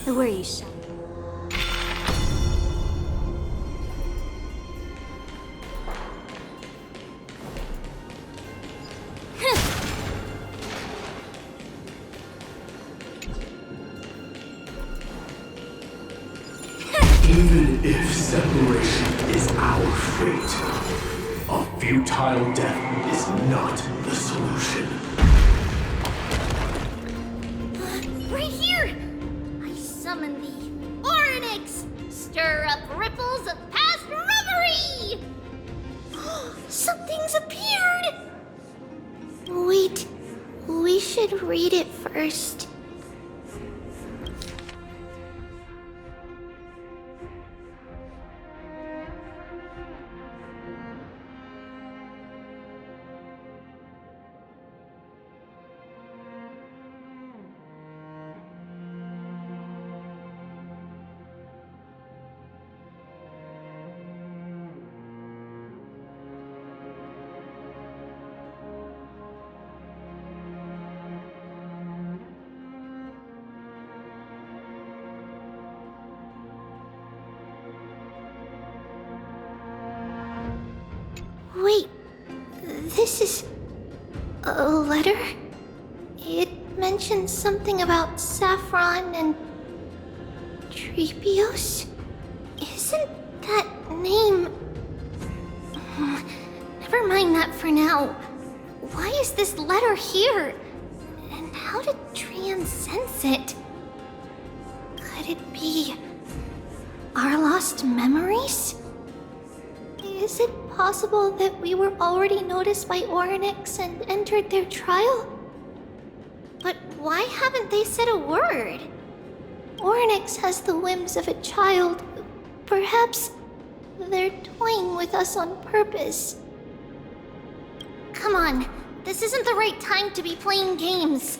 Who are you, son? Even if separation is our fate, a futile death is not the solution. Right here! I summon thee, Orynyx! Stir up ripples of past reverie! Something's appeared! Wait, we should read it first. Wait, this is a letter? It mentions something about Saffron and Trepios? Isn't that name... Never mind that for now. Why is this letter here? And how did TRIANNE sense it? Could it be our lost memories? Is it possible that we were already noticed by Orynyx and entered their trial? But why haven't they said a word? Orynyx has the whims of a child. Perhaps they're toying with us on purpose. Come on, this isn't the right time to be playing games.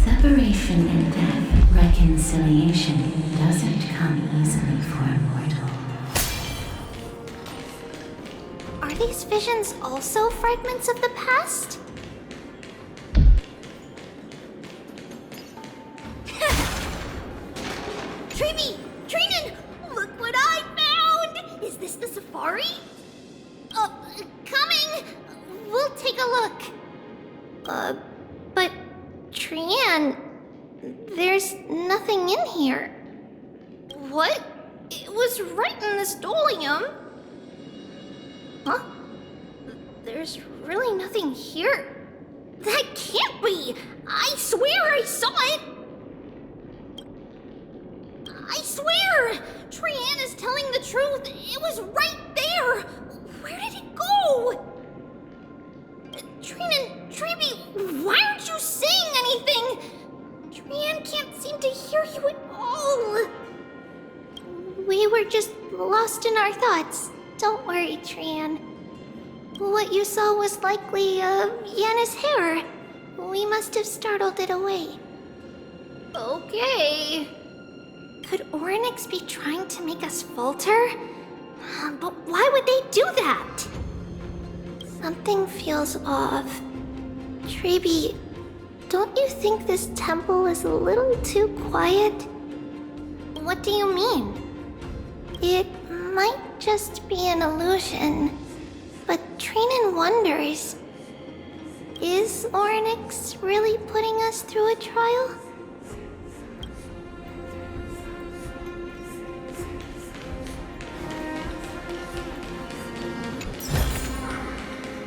Separation and death, reconciliation doesn't come easily for a mortal. Are these visions also fragments of the past? Trevi! TRIANNE! Look what I found! Is this the safari? Coming! We'll take a look. But Trianne, there's nothing in here. What? It was right in this dolium. Huh? There's really nothing here. That can't be! I swear I saw it! I swear! Trianne is telling the truth. It was right there! Where did it go? Treeby, why aren't you saying anything? Trianne can't seem to hear you at all. We were just lost in our thoughts. Don't worry, Trianne. What you saw was likely, Yanna's hair. We must have startled it away. Okay. Could Orynyx be trying to make us falter? But why would they do that? Something feels off. Treeby, don't you think this temple is a little too quiet? What do you mean? It might just be an illusion, but Trianne wonders, is Orynyx really putting us through a trial?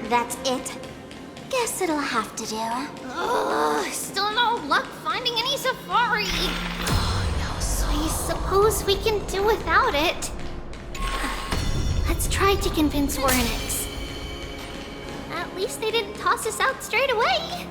That's it. Guess it'll have to do. Ugh, still no luck finding any safari. I suppose we can do without it. Let's try to convince Orynyx. At least they didn't toss us out straight away.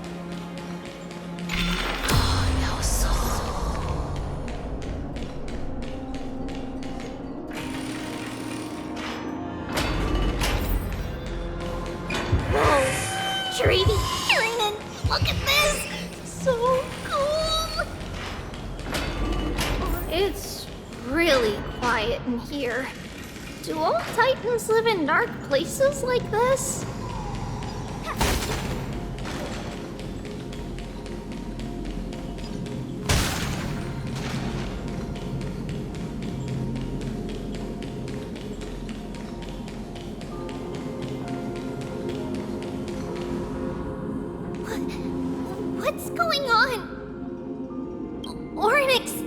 Treeby, Trianne, look at this! So cool! It's really quiet in here. Do all Titans live in dark places like this? What's going on? Orynyx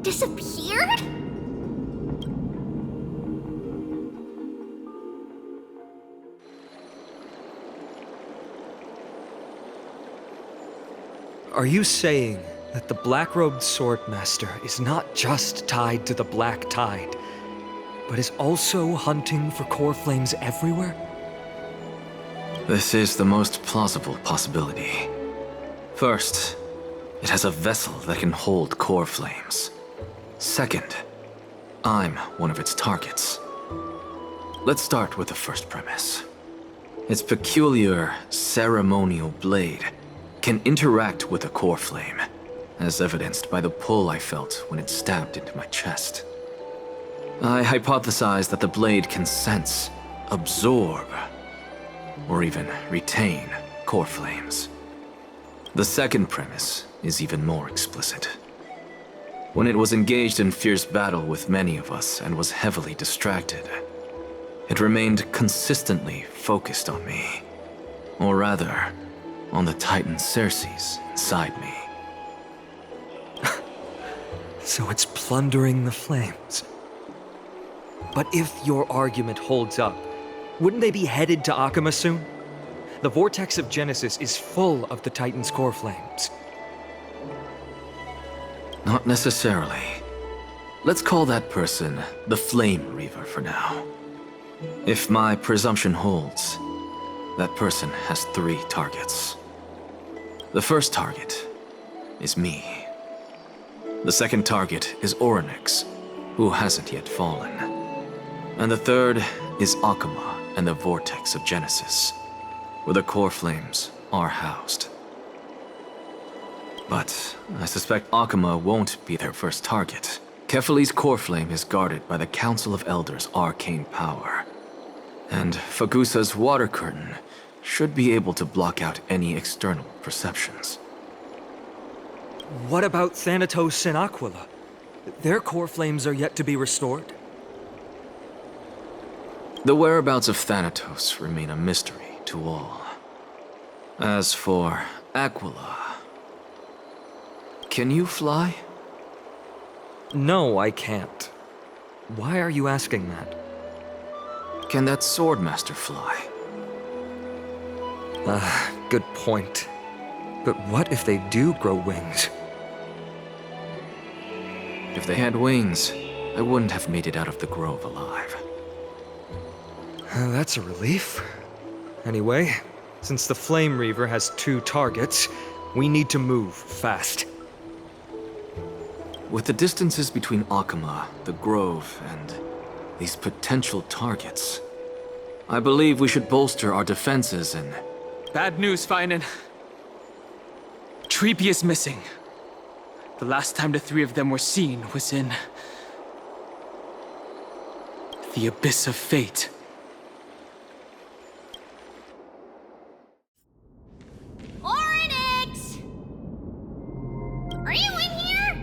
disappeared? Are you saying that the black-robed swordmaster is not just tied to the Black Tide, but is also hunting for core flames everywhere? This is the most plausible possibility. First, it has a vessel that can hold core flames. Second, I'm one of its targets. Let's start with the first premise. Its peculiar ceremonial blade can interact with a core flame, as evidenced by the pull I felt when it stabbed into my chest. I hypothesized that the blade can sense, absorb, or even retain core flames. The second premise is even more explicit. When it was engaged in fierce battle with many of us and was heavily distracted, it remained consistently focused on me. Or rather, on the Titan Circes inside me. So it's plundering the flames. But if your argument holds up, wouldn't they be headed to Akama soon? The vortex of Genesis is full of the Titan's core flames. Not necessarily. Let's call that person the Flame Reaver for now. If my presumption holds, that person has 3 targets. The first target is me. The second target is Orynyx, who hasn't yet fallen. And the third is Akama and the Vortex of Genesis, where the core flames are housed. But I suspect Akama won't be their first target. Kefali's core flame is guarded by the Council of Elders' arcane power. And Fagusa's water curtain should be able to block out any external perceptions. What about Thanatos and Aquila? Their core flames are yet to be restored. The whereabouts of Thanatos remain a mystery to all. As for Aquila, can you fly? No, I can't. Why are you asking that? Can that Swordmaster fly? Good point. But what if they do grow wings? If they had wings, I wouldn't have made it out of the grove alive. That's a relief. Anyway, since the Flame Reaver has 2 targets, we need to move fast. With the distances between Akama, the grove, and these potential targets, I believe we should bolster our defenses and... Bad news, Finan. Trippi is missing. The last time the 3 of them were seen was in... the Abyss of Fate. Oryx! Are you in here?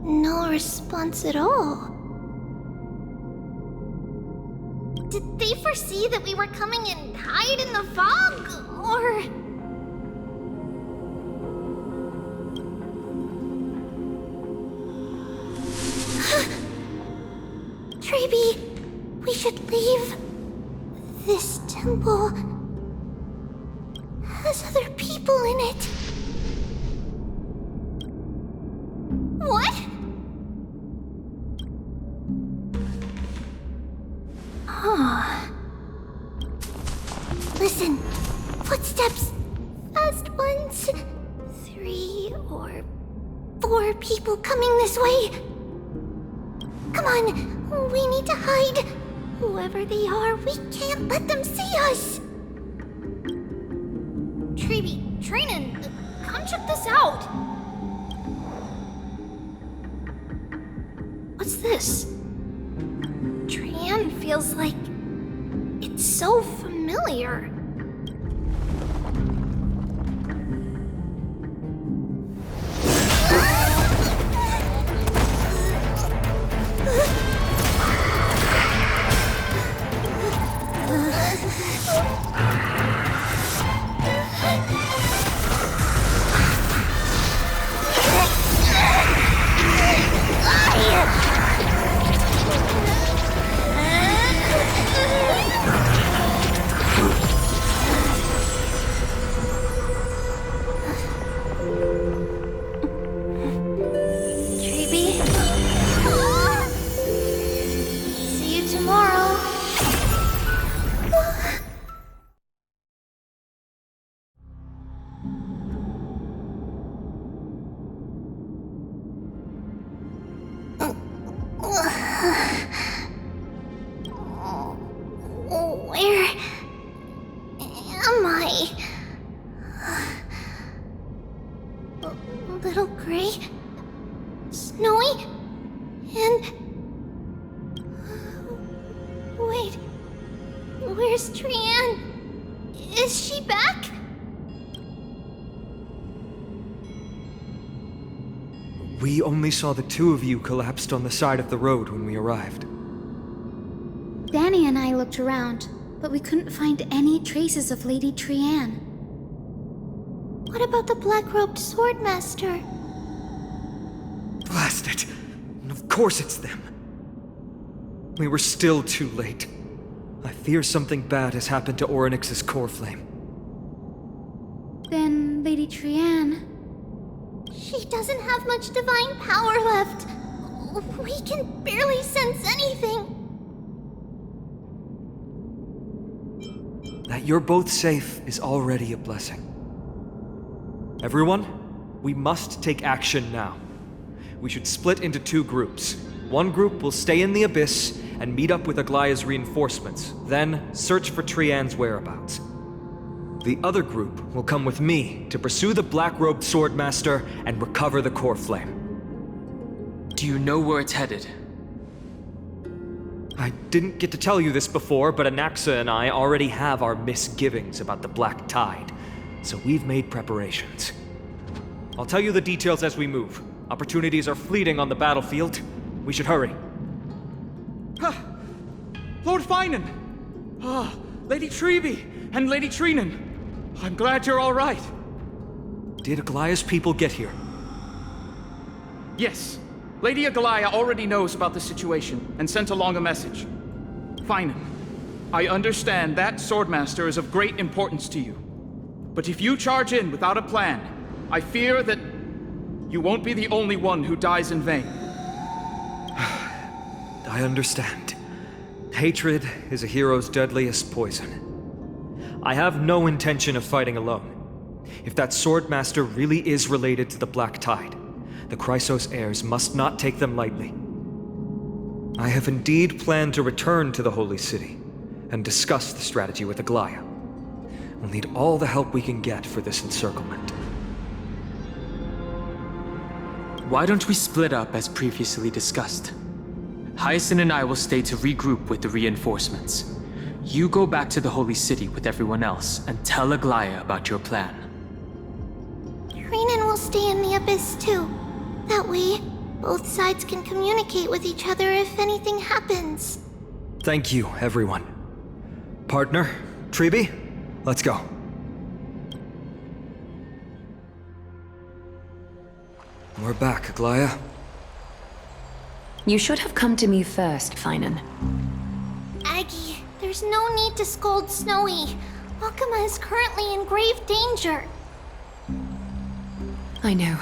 No response at all. Did they foresee that we were coming and hide in the fog? Or... Trippi, we should leave. This temple has other people in it. What? Listen, footsteps. Fast ones. 3 or 4 people coming this way. Come on, we need to hide. Whoever they are, we can't let them see us. Trippi, TRIANNE, come check this out. What's this? TRIANNE feels like it's so familiar. See you tomorrow. Where am I? Little gray, snowy, and... Wait, where's TRIANNE? Is she back? We only saw the 2 of you collapsed on the side of the road when we arrived. Danny and I looked around, but we couldn't find any traces of Lady TRIANNE. What about the black-robed swordmaster? Blast it! Of course it's them. We were still too late. I fear something bad has happened to Oryx's core flame. Then Lady TRIANNE... She doesn't have much divine power left. We can barely sense anything. That you're both safe is already a blessing. Everyone, we must take action now. We should split into 2 groups. One group will stay in the Abyss and meet up with Aglaya's reinforcements, then search for TRIANNE's whereabouts. The other group will come with me to pursue the black-robed swordmaster and recover the core flame. Do you know where it's headed? I didn't get to tell you this before, but Anaxa and I already have our misgivings about the Black Tide, so we've made preparations. I'll tell you the details as we move. Opportunities are fleeting on the battlefield. We should hurry. Finan! Ah, Lady Treby and Lady TRIANNE. I'm glad you're all right. Did Aglaya's people get here? Yes. Lady Aglaya already knows about the situation and sent along a message. Finan, I understand that Swordmaster is of great importance to you. But if you charge in without a plan, I fear that you won't be the only one who dies in vain. I understand. Hatred is a hero's deadliest poison. I have no intention of fighting alone. If that Swordmaster really is related to the Black Tide, the Chrysos heirs must not take them lightly. I have indeed planned to return to the Holy City and discuss the strategy with Aglaya. We'll need all the help we can get for this encirclement. Why don't we split up as previously discussed? Hyacinth and I will stay to regroup with the reinforcements. You go back to the Holy City with everyone else and tell Aglaya about your plan. TRIANNE will stay in the Abyss too. That way, both sides can communicate with each other if anything happens. Thank you, everyone. Partner, Treby, let's go. We're back, Aglaya. You should have come to me first, Finan. Aggie, there's no need to scold Snowy. Akuma is currently in grave danger. I know.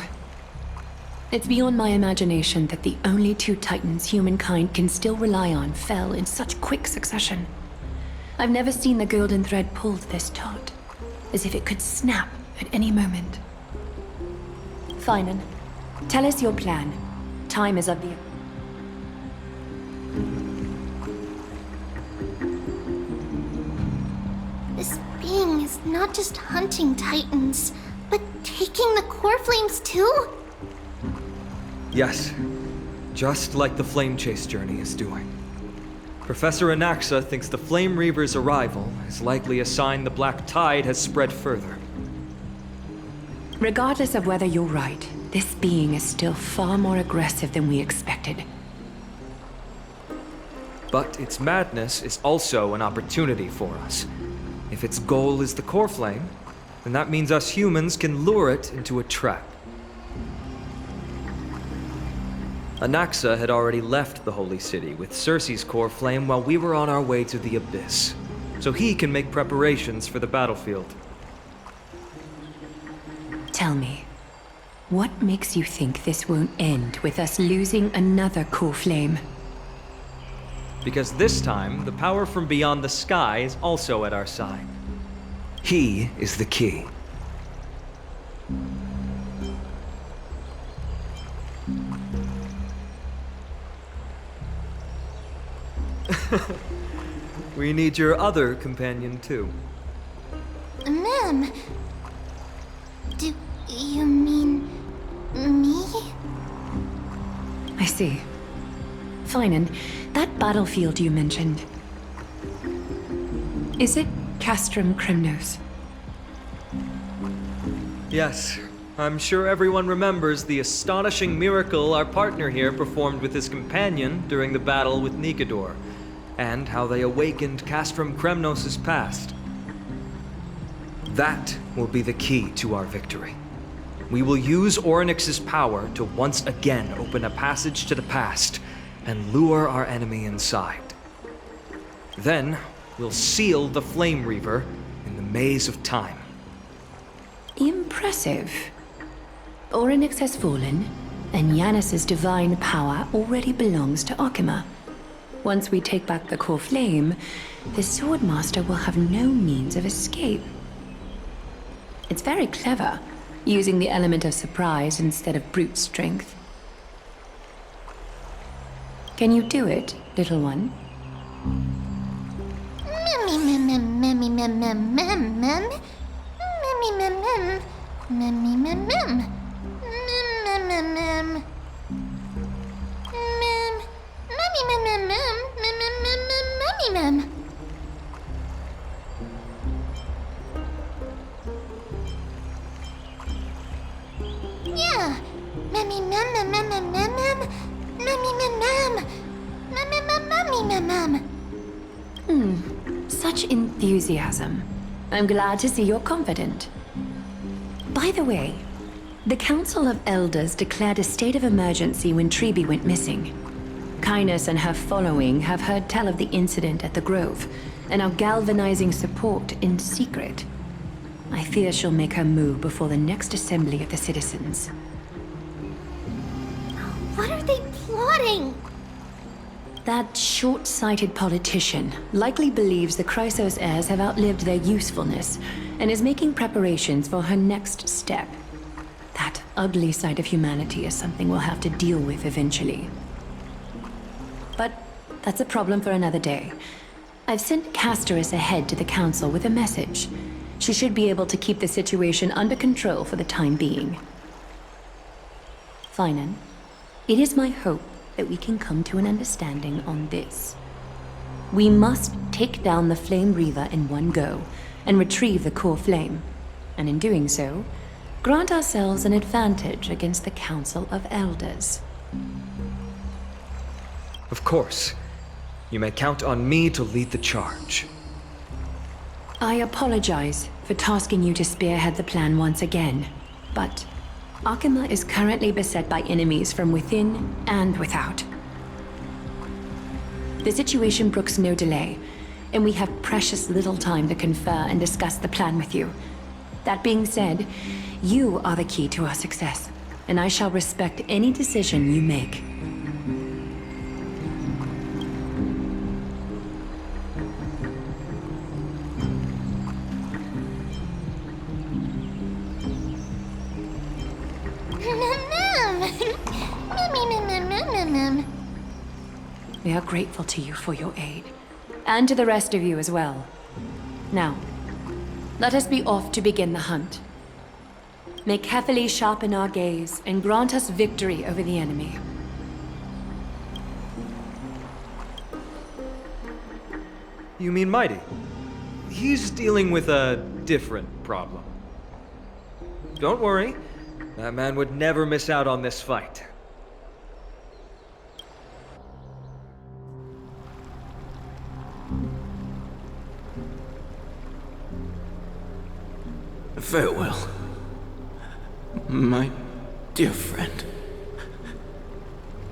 It's beyond my imagination that the only two titans humankind can still rely on fell in such quick succession. I've never seen the golden thread pulled this taut, as if it could snap at any moment. Finan, tell us your plan. Time is of the... This being is not just hunting titans, but taking the core flames too? Yes, just like the Flame Chase journey is doing. Professor Anaxa thinks the Flame Reaver's arrival is likely a sign the Black Tide has spread further. Regardless of whether you're right, this being is still far more aggressive than we expected. But its madness is also an opportunity for us. If its goal is the core flame, then that means us humans can lure it into a trap. Anaxa had already left the Holy City with Circe's core flame while we were on our way to the Abyss, so he can make preparations for the battlefield. Tell me, what makes you think this won't end with us losing another core flame? Because this time, the power from beyond the sky is also at our side. He is the key. We need your other companion, too. Ma'am, do you mean me? I see. Finan, that battlefield you mentioned. Is it Castrum Kremnos? Yes, I'm sure everyone remembers the astonishing miracle our partner here performed with his companion during the battle with Nikedor, and how they awakened Castrum Kremnos' past. That will be the key to our victory. We will use Orynyx's power to once again open a passage to the past and lure our enemy inside. Then, we'll seal the Flame Reaver in the maze of time. Impressive. Orynyx has fallen, and Yanis's divine power already belongs to Akuma. Once we take back the core flame, the Swordmaster will have no means of escape. It's very clever, using the element of surprise instead of brute strength. Can you do it, little one? Yeah. Such enthusiasm. I'm glad to see you're confident. By the way, the Council of Elders declared a state of emergency when Tribi went missing. Kynus and her following have heard tell of the incident at the Grove, and are galvanizing support in secret. I fear she'll make her move before the next assembly of the citizens. What are they plotting? That short-sighted politician likely believes the Chrysos heirs have outlived their usefulness, and is making preparations for her next step. That ugly side of humanity is something we'll have to deal with eventually. But that's a problem for another day. I've sent Casterus ahead to the Council with a message. She should be able to keep the situation under control for the time being. Finan, it is my hope that we can come to an understanding on this. We must take down the Flame Reaver in one go, and retrieve the core flame. And in doing so, grant ourselves an advantage against the Council of Elders. Of course. You may count on me to lead the charge. I apologize for tasking you to spearhead the plan once again, but Akima is currently beset by enemies from within and without. The situation brooks no delay, and we have precious little time to confer and discuss the plan with you. That being said, you are the key to our success, and I shall respect any decision you make. We are grateful to you for your aid, and to the rest of you as well. Now, let us be off to begin the hunt. May carefully sharpen our gaze and grant us victory over the enemy. You mean Mighty? He's dealing with a different problem. Don't worry, that man would never miss out on this fight. Farewell, my dear friend.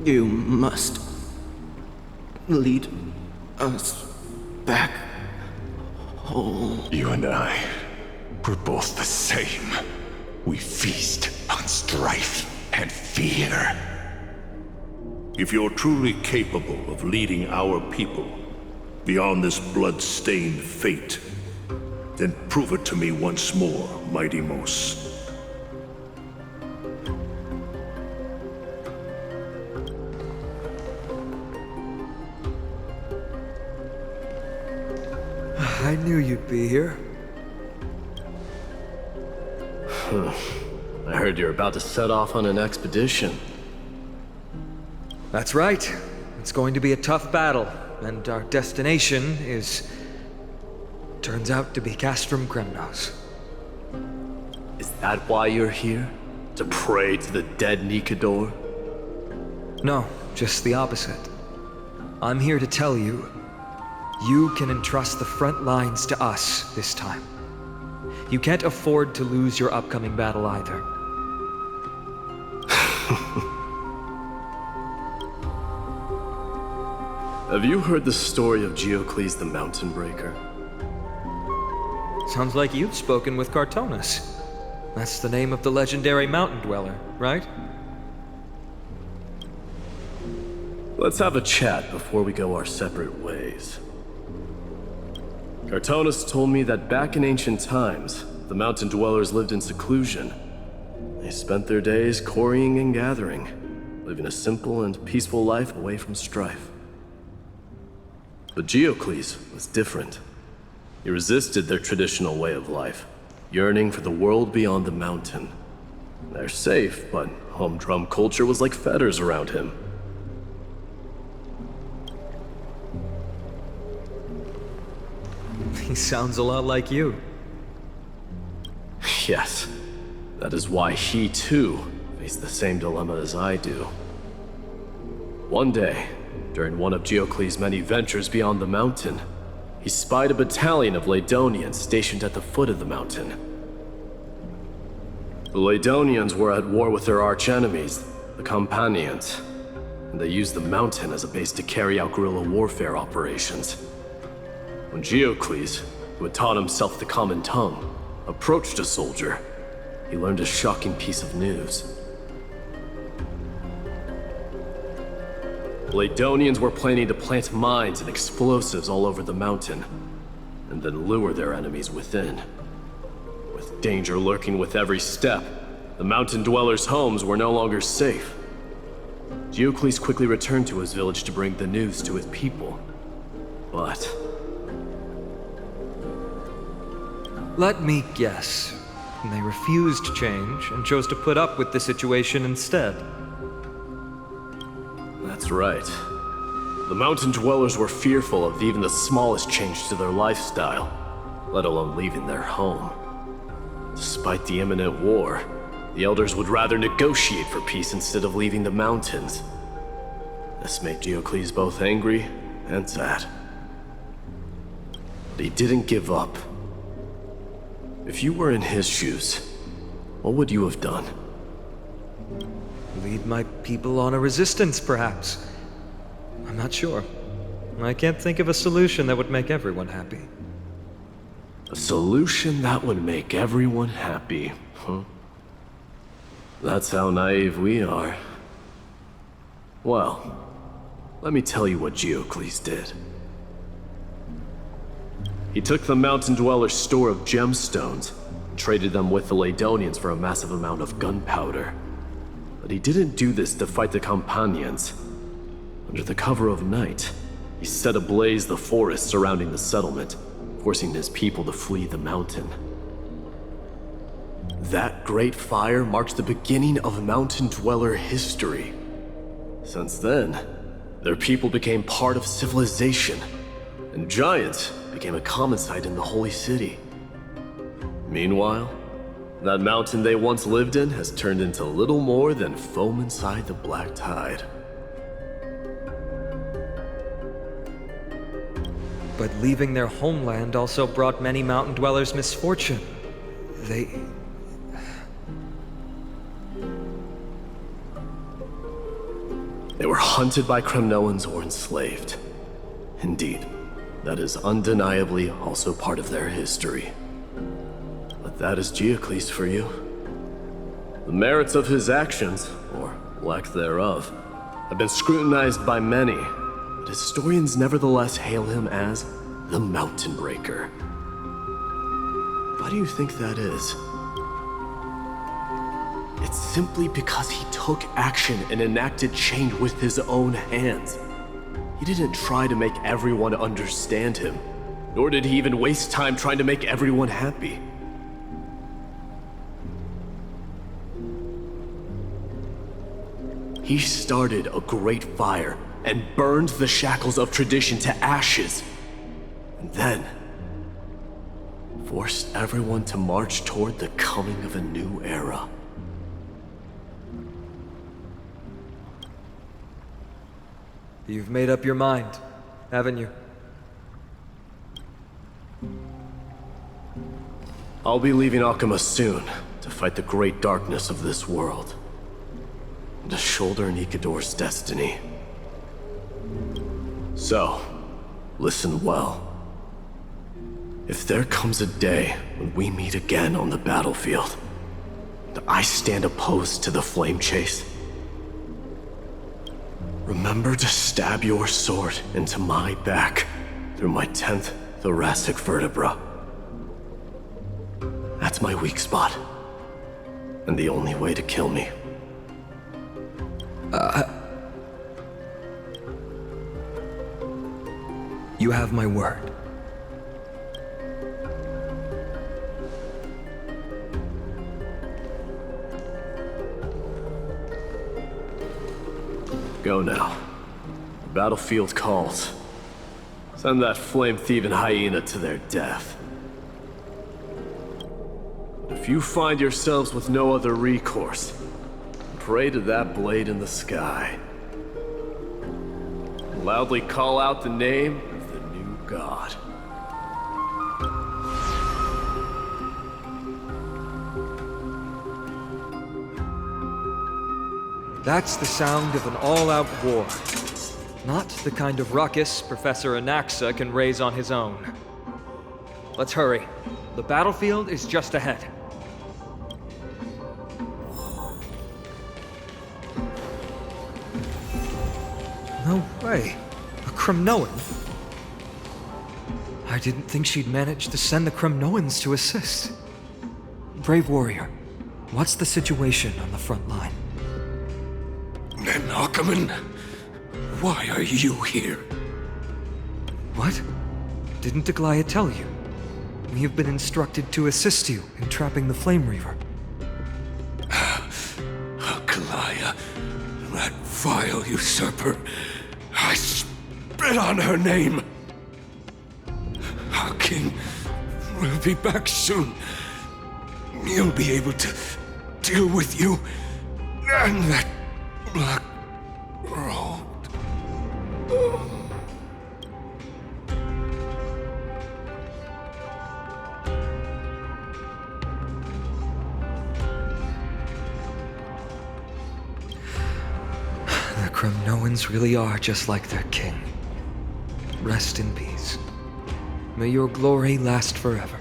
You must lead us back home. You and I, we're both the same. We feast on strife and fear. If you're truly capable of leading our people beyond this blood-stained fate, then prove it to me once more, Mighty Mos. I knew you'd be here. I heard you're about to set off on an expedition. That's right. It's going to be a tough battle, and our destination is... turns out to be Castrum Kremnos. Is that why you're here? To pray to the dead Nikador? No, just the opposite. I'm here to tell you, you can entrust the front lines to us this time. You can't afford to lose your upcoming battle either. Have you heard the story of Geocles the Mountain Breaker? Sounds like you've spoken with Cartonus. That's the name of the legendary mountain dweller, right? Let's have a chat before we go our separate ways. Cartonus told me that back in ancient times, the mountain dwellers lived in seclusion. They spent their days quarrying and gathering, living a simple and peaceful life away from strife. But Geocles was different. He resisted their traditional way of life, yearning for the world beyond the mountain. They're safe, but humdrum culture was like fetters around him. He sounds a lot like you. Yes, that is why he too faced the same dilemma as I do. One day, during one of Geocles' many ventures beyond the mountain, he spied a battalion of Ladonians stationed at the foot of the mountain. The Ladonians were at war with their archenemies, the Companions, and they used the mountain as a base to carry out guerrilla warfare operations. When Geocles, who had taught himself the common tongue, approached a soldier, he learned a shocking piece of news. Ladonians were planning to plant mines and explosives all over the mountain, and then lure their enemies within. With danger lurking with every step, the mountain dwellers' homes were no longer safe. Geocles quickly returned to his village to bring the news to his people. But... Let me guess. They refused change and chose to put up with the situation instead. That's right. The mountain dwellers were fearful of even the smallest change to their lifestyle, let alone leaving their home. Despite the imminent war, the elders would rather negotiate for peace instead of leaving the mountains. This made Geocles both angry and sad. But he didn't give up. If you were in his shoes, what would you have done? Lead my people on a resistance, perhaps. I'm not sure. I can't think of a solution that would make everyone happy. A solution that would make everyone happy, huh? That's how naive we are. Well, let me tell you what Geocles did. He took the mountain dweller's store of gemstones and traded them with the Ladonians for a massive amount of gunpowder. But he didn't do this to fight the Companions. Under the cover of night, he set ablaze the forest surrounding the settlement, forcing his people to flee the mountain. That great fire marked the beginning of mountain dweller history. Since then, their people became part of civilization, and giants became a common sight in the holy city. Meanwhile, that mountain they once lived in has turned into little more than foam inside the black tide. But leaving their homeland also brought many mountain dwellers misfortune. They were hunted by Kremnoans or enslaved. Indeed, that is undeniably also part of their history. But that is Geocles for you. The merits of his actions, or lack thereof, have been scrutinized by many, but historians nevertheless hail him as the Mountain Breaker. Why do you think that is? It's simply because he took action and enacted change with his own hands. He didn't try to make everyone understand him, nor did he even waste time trying to make everyone happy. He started a great fire and burned the shackles of tradition to ashes, and then forced everyone to march toward the coming of a new era. You've made up your mind, haven't you? I'll be leaving Akuma soon to fight the great darkness of this world, and to shoulder Nikador's destiny. So, listen well. If there comes a day when we meet again on the battlefield, and I stand opposed to the flame chase, remember to stab your sword into my back through my 10th thoracic vertebra. That's my weak spot, and the only way to kill me. You have my word. Go now. The battlefield calls. Send that flame-thieving hyena to their death. If you find yourselves with no other recourse, pray to that blade in the sky. Loudly call out the name of the new god. That's the sound of an all-out war. Not the kind of ruckus Professor Anaxa can raise on his own. Let's hurry. The battlefield is just ahead. No way. A Kremnoan? I didn't think she'd manage to send the Kremnoans to assist. Brave warrior, what's the situation on the front line? Then, Ackerman, why are you here? What? Didn't Aglaya tell you? We have been instructed to assist you in trapping the Flame Reaver. Aglaya, that vile usurper. I spit on her name. Our king will be back soon. He'll be able to deal with you and that black road. The Kremnoans really are just like their king. Rest in peace. May your glory last forever.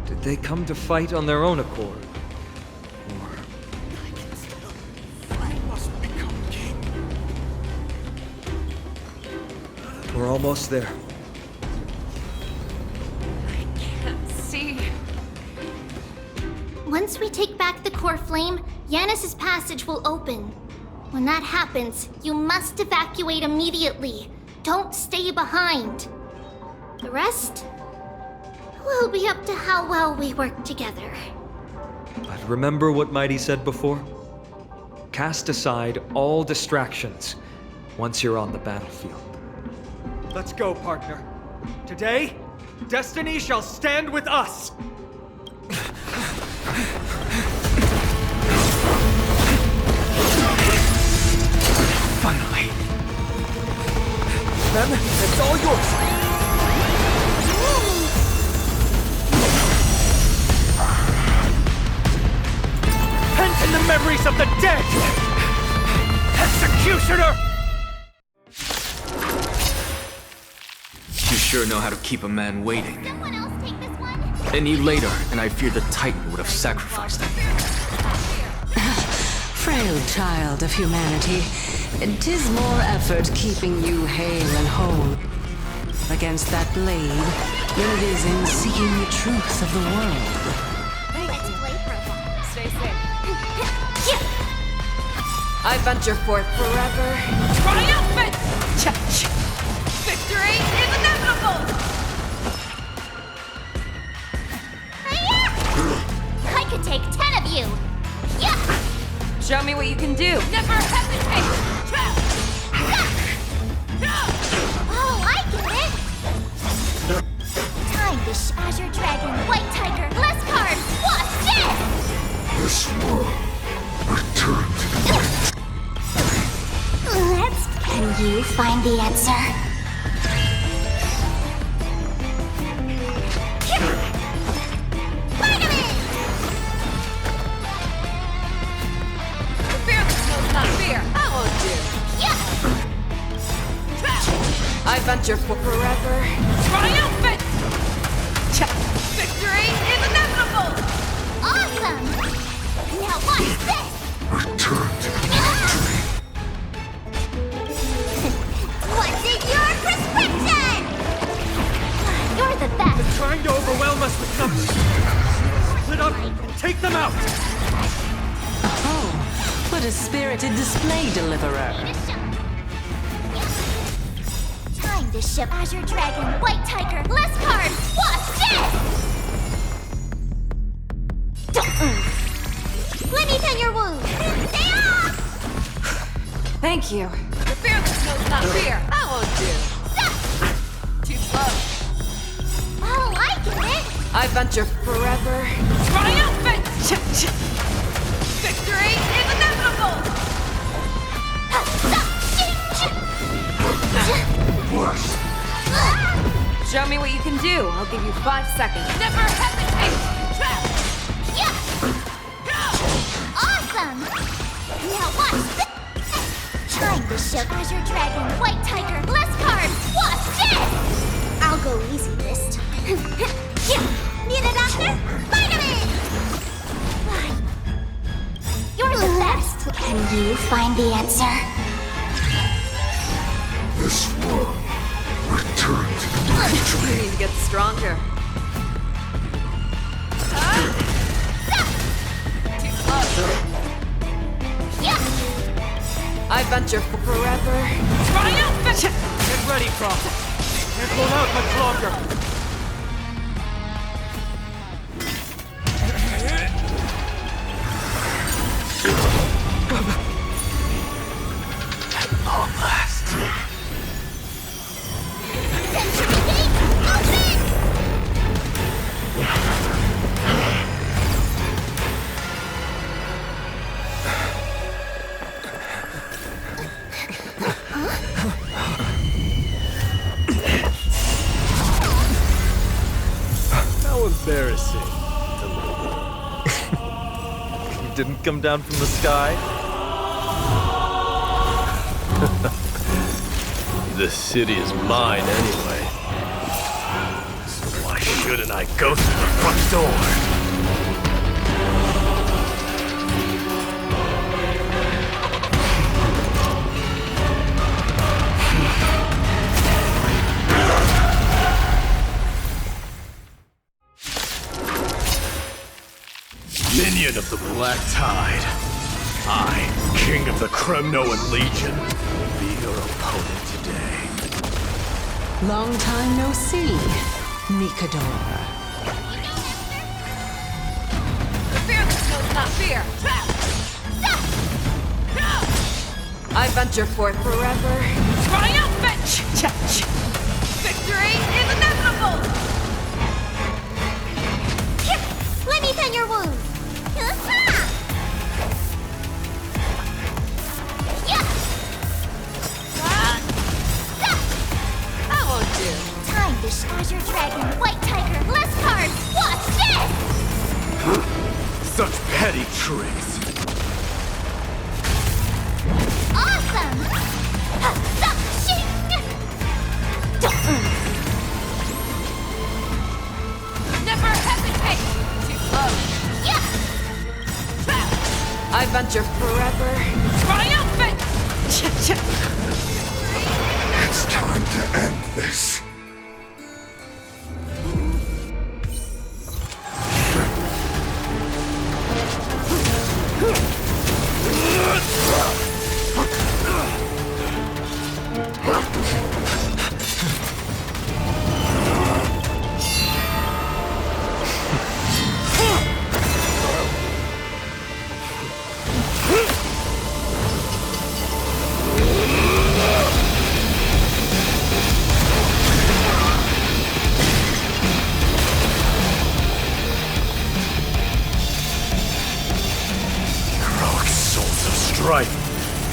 Did they come to fight on their own accord? We're almost there. I can't see. Once we take back the core flame, Yanis's passage will open. When that happens, you must evacuate immediately. Don't stay behind. The rest will be up to how well we work together. But remember what Mighty said before? Cast aside all distractions once you're on the battlefield. Let's go, partner. Today, destiny shall stand with us! Finally. Then, it's all yours! Pent in the memories of the dead! Executioner! You sure know how to keep a man waiting. Someone else take this one? Any later, and I fear the Titan would have sacrificed him. Frail child of humanity, 'tis more effort keeping you hale and whole against that blade than it is in seeking the truth of the world. Let's play for a while. Stay safe. I venture forth forever. Triumphant! Victory is inevitable! I could take 10 of you. Yeah. Show me what you can do. Never hesitate! Oh, I get it. Time to Azure Dragon, White Tiger, less cards. Watch this. This world returned to the Can you find the answer? Fearless knows not fear. I won't do. I venture for forever. Triumphant! Victory is inevitable! Awesome. Now watch this. return to the What's in your prescription? You're the best. Trying to overwhelm us with numbers. Split up and take them out! Oh, what a spirited display, deliverer. Time to ship Azure Dragon, White Tiger, less cards. Watch this. Let me tend your wound. Stay off. Thank you. The fearless knows not fear. I won't do. Too slow. Oh, I get it. I venture forever. Triumphant! Victory is inevitable! Show me what you can do. I'll give you 5 seconds. Never hesitate! Yeah. Awesome. Now watch this! Time to show Azure Dragon, White Tiger, less cards! Watch this! I'll go easy this time. Need a doctor? Vitamin! You're the best! Can you find the answer? This world returned to the You need to get stronger. Yeah! I venture for forever. Triumphant! Get ready, Croft. Can't hold out much longer. At long last. Century Gate, open! How embarrassing. You didn't come down from the sky? This city is mine anyway. So why shouldn't I go through the front door? Minion of the Black Tide. I, King of the Kremnoan Legion, will be your opponent today. Long time no see, Mikadora. Fearless knows not fear. I venture forth forever. Triumphant! Victory is inevitable! Let me tend your wounds. I won't do. Time to Azure Dragon, White Tiger, less cards! Watch this! Such petty tricks. Awesome! Never hesitate! Too close. Yeah! I venture forever. Triumphant! It's time to end this.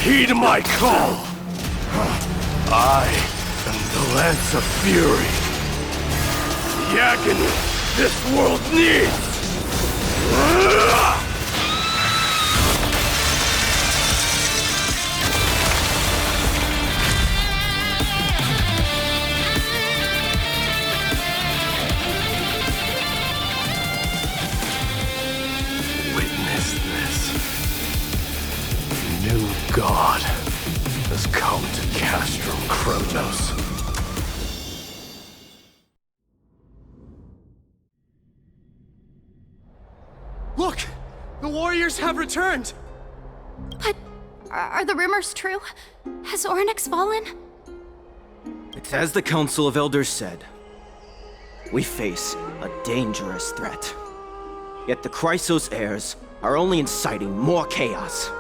Heed my call! I am the Lance of Fury. The agony this world needs! Witness this. New God has come to Castrum Kronos. Look! The warriors have returned! But are the rumors true? Has Ornyx fallen? It's as the Council of Elders said. We face a dangerous threat. Yet the Chrysos heirs are only inciting more chaos.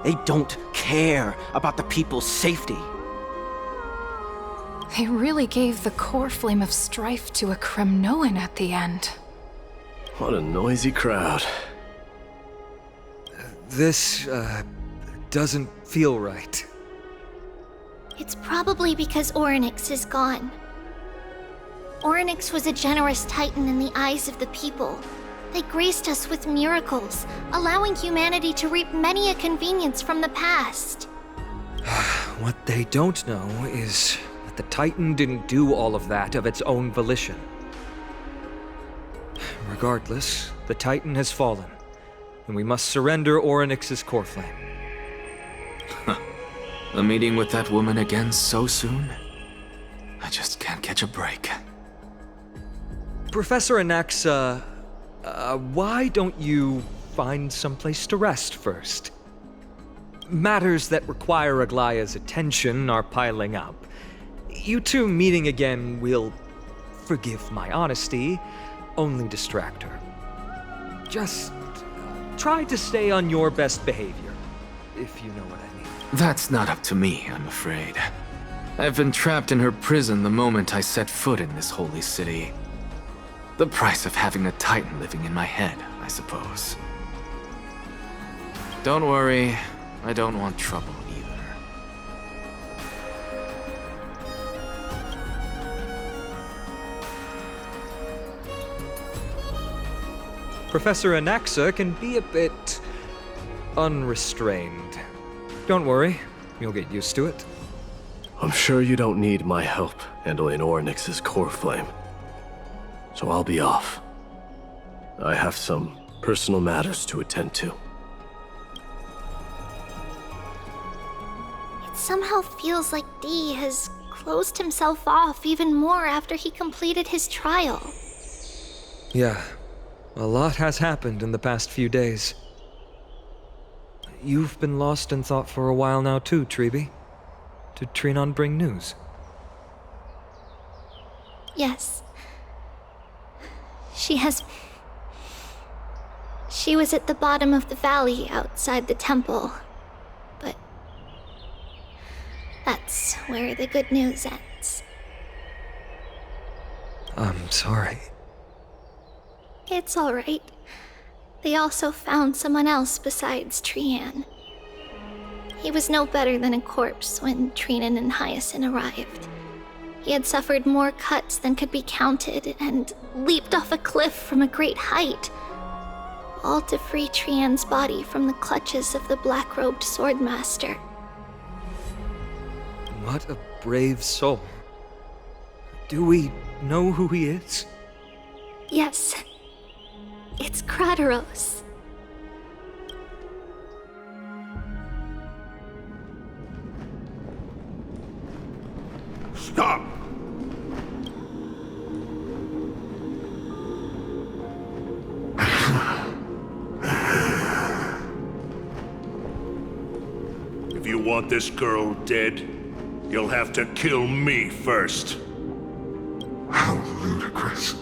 They don't care about the people's safety. They really gave the core flame of strife to a Kremnoan at the end. What a noisy crowd. This, doesn't feel right. It's probably because Ornyx is gone. Ornyx was a generous titan in the eyes of the people, They graced us with miracles, allowing humanity to reap many a convenience from the past. What they don't know is that the Titan didn't do all of that of its own volition. Regardless, the Titan has fallen, and we must surrender Orynyx's core flame. A meeting with that woman again so soon? I just can't catch a break. Professor Anaxa, why don't you find someplace to rest first? Matters that require Aglaya's attention are piling up. You two meeting again will, forgive my honesty, only distract her. Just try to stay on your best behavior, if you know what I mean. That's not up to me, I'm afraid. I've been trapped in her prison the moment I set foot in this holy city. The price of having a Titan living in my head, I suppose. Don't worry, I don't want trouble either. Professor Anaxa can be a bit unrestrained. Don't worry, you'll get used to it. I'm sure you don't need my help handling Orynyx's core flame. So I'll be off. I have some personal matters to attend to. It somehow feels like D has closed himself off even more after he completed his trial. Yeah, a lot has happened in the past few days. You've been lost in thought for a while now too, Tribi. Did Trianne bring news? Yes. She was at the bottom of the valley outside the temple, but that's where the good news ends. I'm sorry. It's all right. They also found someone else besides Trianne. He was no better than a corpse when Trinan and Hyacinth arrived. He had suffered more cuts than could be counted and leaped off a cliff from a great height, all to free Trianne's body from the clutches of the black-robed swordmaster. What a brave soul. Do we know who he is? Yes. It's Krateros. Stop! If you want this girl dead, you'll have to kill me first. How ludicrous.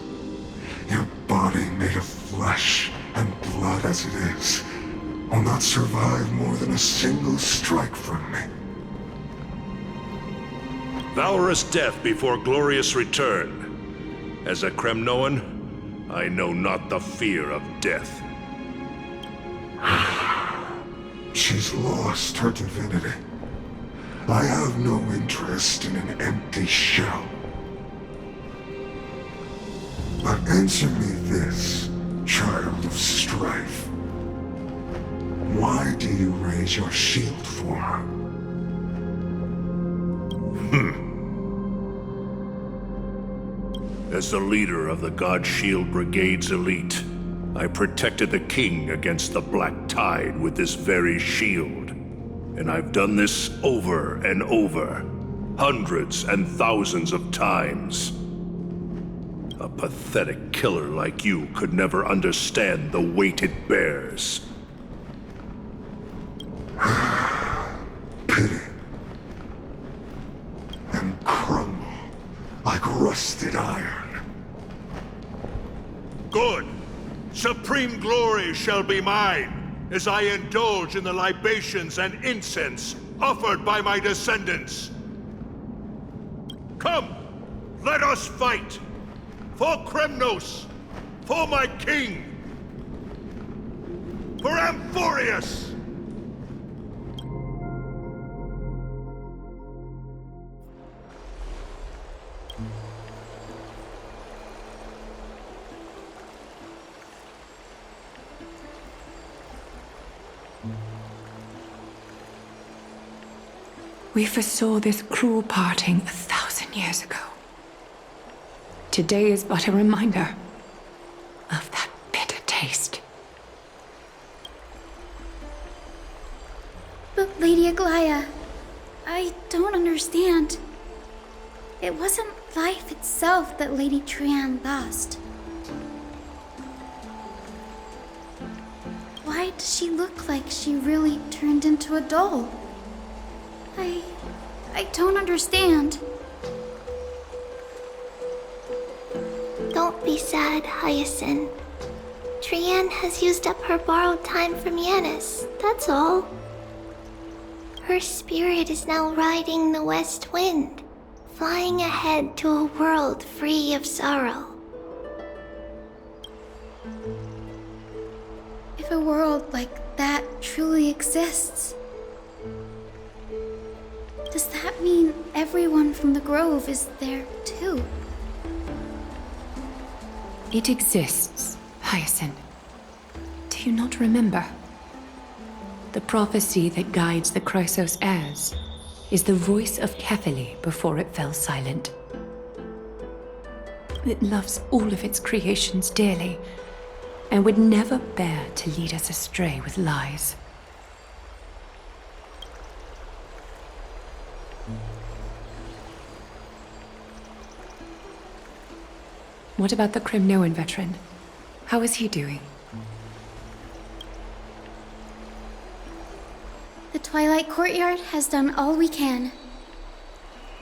Your body made of flesh and blood as it is will not survive more than a single strike from me. Valorous death before glorious return. As a Kremnoan, I know not the fear of death. She's lost her divinity. I have no interest in an empty shell. But answer me this, child of strife. Why do you raise your shield for her? As the leader of the God Shield Brigade's elite, I protected the king against the Black Tide with this very shield. And I've done this over and over, hundreds and thousands of times. A pathetic killer like you could never understand the weight it bears. Pity. And crumble like rusted iron. Good. Supreme glory shall be mine, as I indulge in the libations and incense offered by my descendants. Come, let us fight! For Kremnos! For my king! For Amphorius! We foresaw this cruel parting 1,000 years ago. Today is but a reminder of that bitter taste. But Lady Aglaya, I don't understand. It wasn't life itself that Lady Trianne lost. Why does she look like she really turned into a doll? I don't understand. Don't be sad, Hyacinth. Trianne has used up her borrowed time from Yanis, that's all. Her spirit is now riding the west wind, flying ahead to a world free of sorrow. If a world like that truly exists, does that mean everyone from the Grove is there too? It exists, Hyacinth. Do you not remember? The prophecy that guides the Chrysos heirs is the voice of Kefili before it fell silent. It loves all of its creations dearly, and would never bear to lead us astray with lies. What about the Crimnoan veteran? How is he doing? The Twilight Courtyard has done all we can.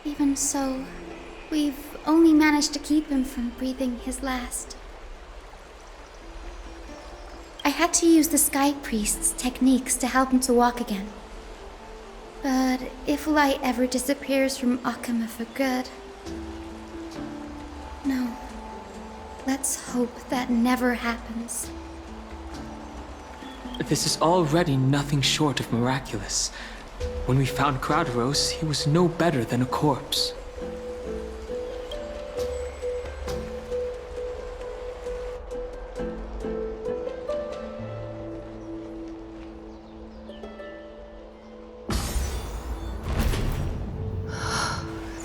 Even so, we've only managed to keep him from breathing his last. I had to use the Sky Priest's techniques to help him to walk again. But if light ever disappears from Akama for good... No. Let's hope that never happens. This is already nothing short of miraculous. When we found Crowderos, he was no better than a corpse.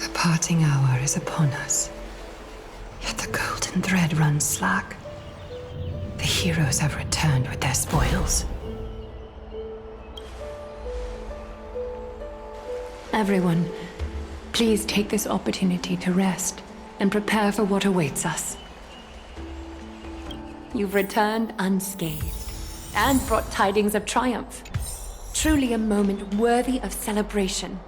The parting hour is upon us. Yet the golden thread runs slack. The heroes have returned with their spoils. Everyone, please take this opportunity to rest and prepare for what awaits us. You've returned unscathed and brought tidings of triumph. Truly a moment worthy of celebration.